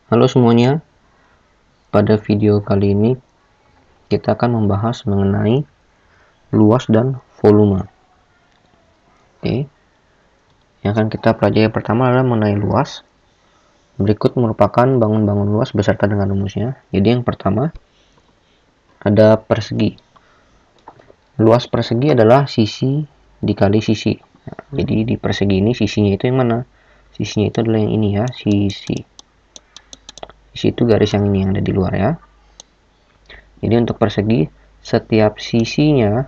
Halo semuanya, pada video kali ini kita akan membahas mengenai luas dan volume. Oke, yang akan kita pelajari pertama adalah mengenai luas. Berikut merupakan bangun-bangun luas beserta dengan rumusnya. Jadi yang pertama ada persegi. Luas persegi adalah sisi dikali sisi. Jadi di persegi ini sisinya itu yang mana? Sisinya itu adalah yang ini ya, sisi. Sisi itu garis yang ini yang ada di luar ya. Jadi untuk persegi, setiap sisinya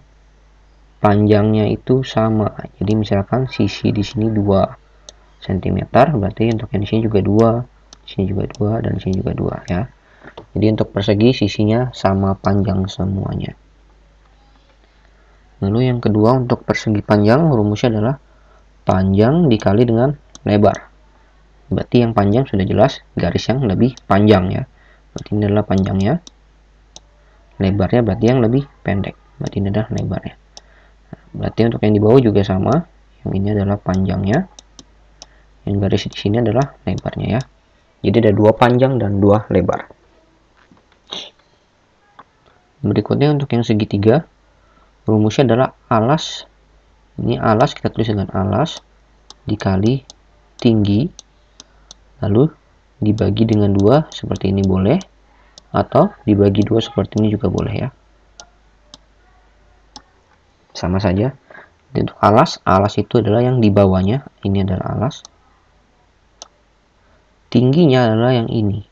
panjangnya itu sama. Jadi misalkan sisi di sini 2 cm, berarti untuk yang di sini juga 2, di sini juga 2, dan di sini juga 2 ya. Jadi untuk persegi sisinya sama panjang semuanya. Lalu yang kedua untuk persegi panjang, rumusnya adalah panjang dikali dengan lebar. Berarti yang panjang sudah jelas garis yang lebih panjang ya. Berarti ini adalah panjangnya. Lebarnya berarti yang lebih pendek. Berarti ini adalah lebarnya. Berarti untuk yang di bawah juga sama. Yang ini adalah panjangnya. Yang garis di sini adalah lebarnya ya. Jadi ada 2 panjang dan 2 lebar. Berikutnya untuk yang segitiga, rumusnya adalah alas. Ini alas kita tulis dengan alas dikali tinggi. Lalu dibagi dengan 2 seperti ini boleh. Atau dibagi 2 seperti ini juga boleh ya. Sama saja. Untuk alas itu adalah yang di bawahnya. Ini adalah alas. Tingginya adalah yang ini.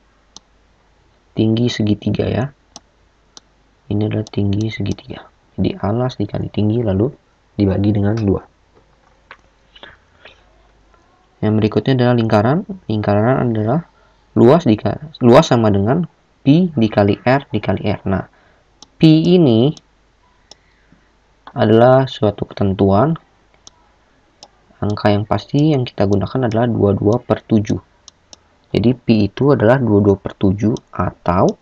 Tinggi segitiga ya. Ini adalah tinggi segitiga. Jadi alas dikali tinggi lalu dibagi dengan 2. Yang berikutnya adalah lingkaran. Lingkaran adalah luas sama dengan pi dikali r dikali r. Nah, pi ini adalah suatu ketentuan. Angka yang pasti yang kita gunakan adalah 22/7. Jadi pi itu adalah 22/7 atau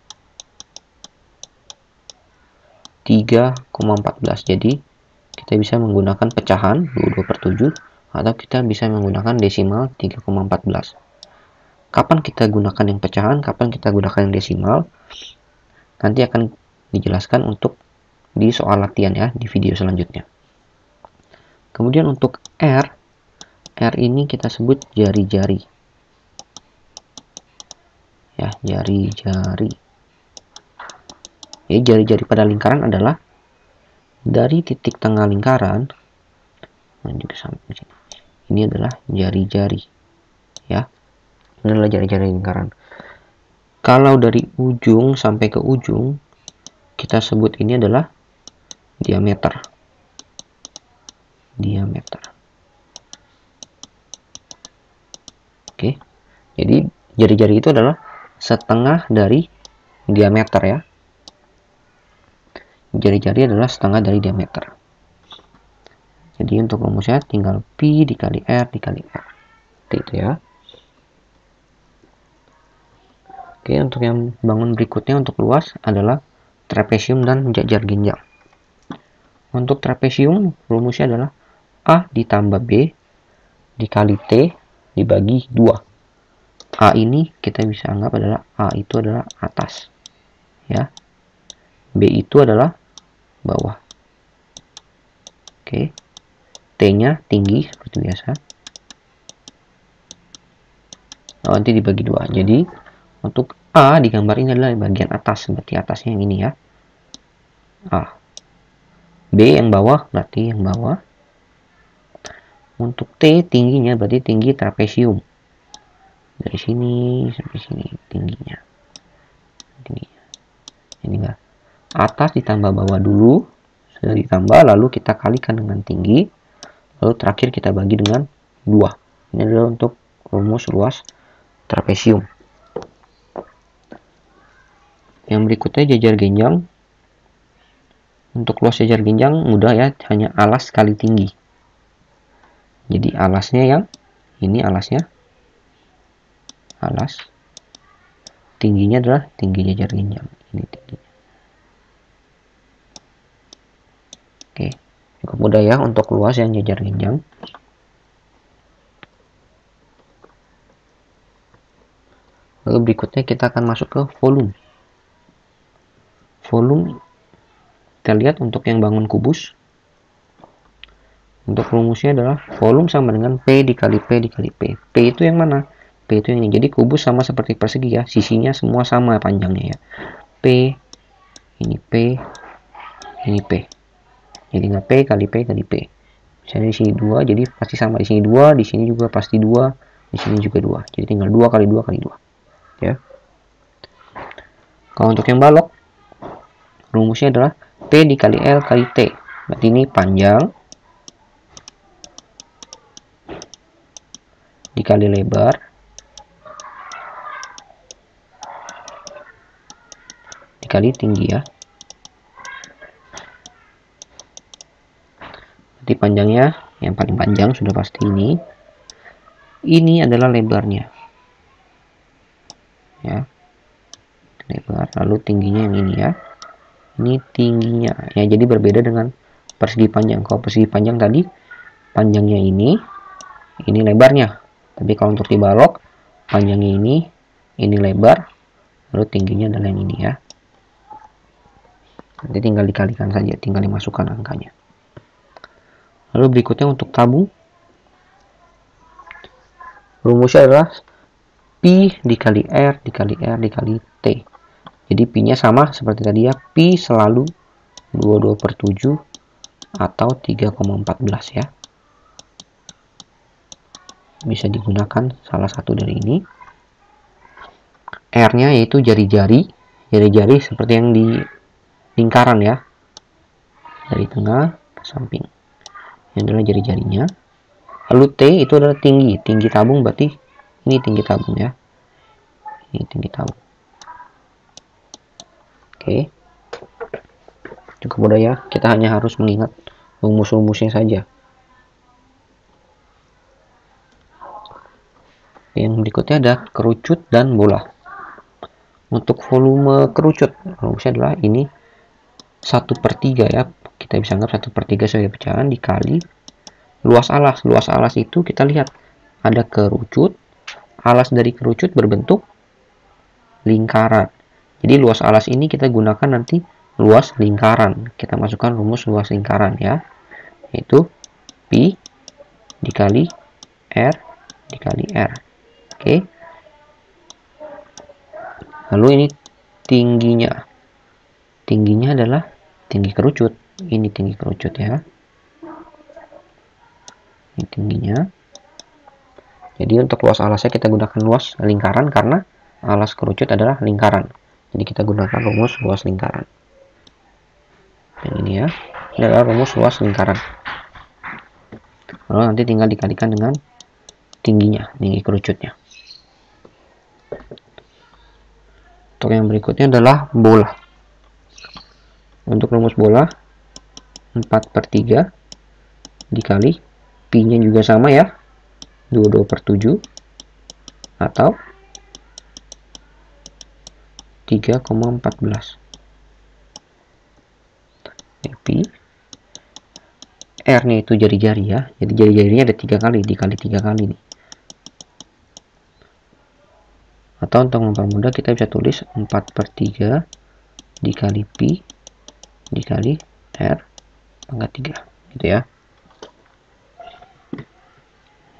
3,14. Jadi kita bisa menggunakan pecahan 22/7 atau kita bisa menggunakan desimal 3,14. Kapan kita gunakan yang pecahan, kapan kita gunakan yang desimal, nanti akan dijelaskan untuk di soal latihan ya, di video selanjutnya. Kemudian untuk R ini kita sebut jari-jari. Ya, jari-jari. Jadi jari-jari pada lingkaran adalah dari titik tengah lingkaran, dan juga sampai sini. Ini adalah jari-jari. Ya. Ini adalah jari-jari lingkaran. Kalau dari ujung sampai ke ujung, kita sebut ini adalah diameter. Diameter. Oke. Jadi jari-jari itu adalah setengah dari diameter ya. Jari-jari adalah setengah dari diameter. Jadi untuk rumusnya tinggal pi dikali r dikali r. Itu ya. Oke, untuk yang bangun berikutnya untuk luas adalah trapesium dan jajar ginjal. Untuk trapesium rumusnya adalah A ditambah B dikali T dibagi 2. A ini kita bisa anggap adalah A itu adalah atas. Ya. B itu adalah bawah. Oke. T-nya tinggi seperti biasa. Nanti dibagi 2. Jadi untuk A digambar ini adalah bagian atas, berarti atasnya yang ini ya. A. B yang bawah berarti yang bawah. Untuk T tingginya berarti tinggi trapesium. Dari sini sampai sini tingginya. Ini enggak. Atas ditambah bawah dulu. Sudah ditambah lalu kita kalikan dengan tinggi. Lalu terakhir kita bagi dengan 2. Ini adalah untuk rumus luas trapesium. Yang berikutnya jajar ginjal. Untuk luas jajar ginjal mudah ya, hanya alas kali tinggi. Jadi alasnya yang ini alasnya. Alas. Tingginya adalah tinggi jajar ginjal. Ini tingginya. Oke, cukup mudah ya untuk luas yang jajar ginjal. Lalu berikutnya kita akan masuk ke volume. Volume kita lihat untuk yang bangun kubus. Untuk rumusnya adalah volume sama dengan P dikali P dikali P. P itu yang mana? P itu yang ini. Jadi kubus sama seperti persegi ya. Sisinya semua sama panjangnya ya. P, ini P, ini P. Jadi tinggal P kali P kali P. Misalnya di sini 2, jadi pasti sama. Di sini 2, di sini juga pasti 2, di sini juga 2. Jadi tinggal 2 kali 2 kali 2. Ya. Kalau untuk yang balok, rumusnya adalah P dikali L kali T. Berarti ini panjang dikali lebar dikali tinggi ya. Berarti panjangnya yang paling panjang sudah pasti ini. Ini adalah lebarnya. Ya. Lebar, lalu tingginya yang ini ya. Ini tingginya. Ya, jadi berbeda dengan persegi panjang. Kalau persegi panjang tadi panjangnya ini lebarnya. Tapi kalau untuk dibalok, panjangnya ini lebar, lalu tingginya adalah yang ini ya. Nanti tinggal dikalikan saja, tinggal dimasukkan angkanya. Lalu berikutnya untuk tabung, rumusnya adalah Pi dikali R dikali R dikali T. Jadi Pi-nya sama seperti tadi ya, Pi selalu 22/7 atau 3,14 ya. Bisa digunakan salah satu dari ini. R-nya yaitu jari-jari seperti yang di lingkaran ya, dari tengah ke samping. Ini adalah jari-jarinya. Lalu T itu adalah tinggi tabung, berarti ini tinggi tabung ya. Ini tinggi tabung. Oke. Cukup mudah ya, kita hanya harus mengingat rumus-rumusnya saja. Yang berikutnya ada kerucut dan bola. Untuk volume kerucut, rumusnya adalah ini 1/3 ya. Kita bisa anggap 1/3 sebagai pecahan dikali luas alas. Luas alas itu kita lihat ada kerucut. Alas dari kerucut berbentuk lingkaran. Jadi luas alas ini kita gunakan nanti luas lingkaran. Kita masukkan rumus luas lingkaran ya. Yaitu Pi dikali R dikali R. Oke. Lalu ini tingginya. Tingginya adalah tinggi kerucut. Ini tinggi kerucut ya. Ini tingginya. Jadi untuk luas alasnya kita gunakan luas lingkaran karena alas kerucut adalah lingkaran. Jadi kita gunakan rumus luas lingkaran. Yang ini ya. Ini adalah rumus luas lingkaran. Lalu nanti tinggal dikalikan dengan tingginya, tinggi kerucutnya. Untuk yang berikutnya adalah bola. Untuk rumus bola 4/3 dikali Pi-nya juga sama ya, 22/7 atau 3,14. Pi R-nya itu jari-jari ya, jadi jari-jarinya ada 3 kali, dikali 3 kali nih. Atau untuk mempermudah kita bisa tulis 4/3 dikali Pi dikali R pangkat 3 gitu ya.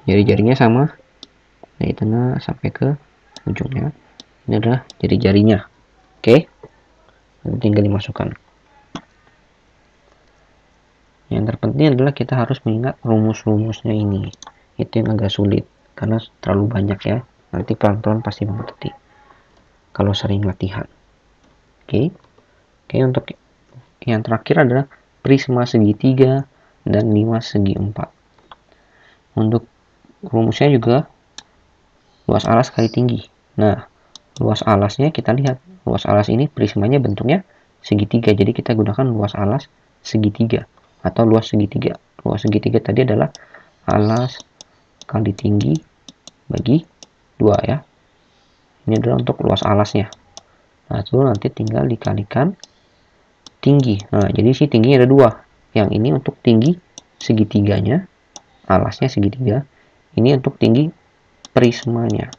Jari-jarinya sama dari tengah sampai ke ujungnya. Ini adalah jari-jarinya. Oke. Tinggal dimasukkan. Yang terpenting adalah kita harus mengingat rumus-rumusnya ini. Itu yang agak sulit karena terlalu banyak ya. Nanti pelan-pelan pasti mengerti kalau sering latihan. Oke. Untuk yang terakhir adalah prisma segitiga dan 5 segi 4. Untuk rumusnya juga luas alas kali tinggi. Nah, luas alasnya kita lihat. Luas alas ini prismanya bentuknya segitiga. Jadi kita gunakan luas alas segitiga atau luas segitiga. Luas segitiga tadi adalah alas kali tinggi bagi 2 ya. Ini adalah untuk luas alasnya. Nah, itu nanti tinggal dikalikan tinggi. Nah, jadi si tingginya ada 2. Yang ini untuk tinggi segitiganya, alasnya segitiga. Ini untuk tinggi prismanya.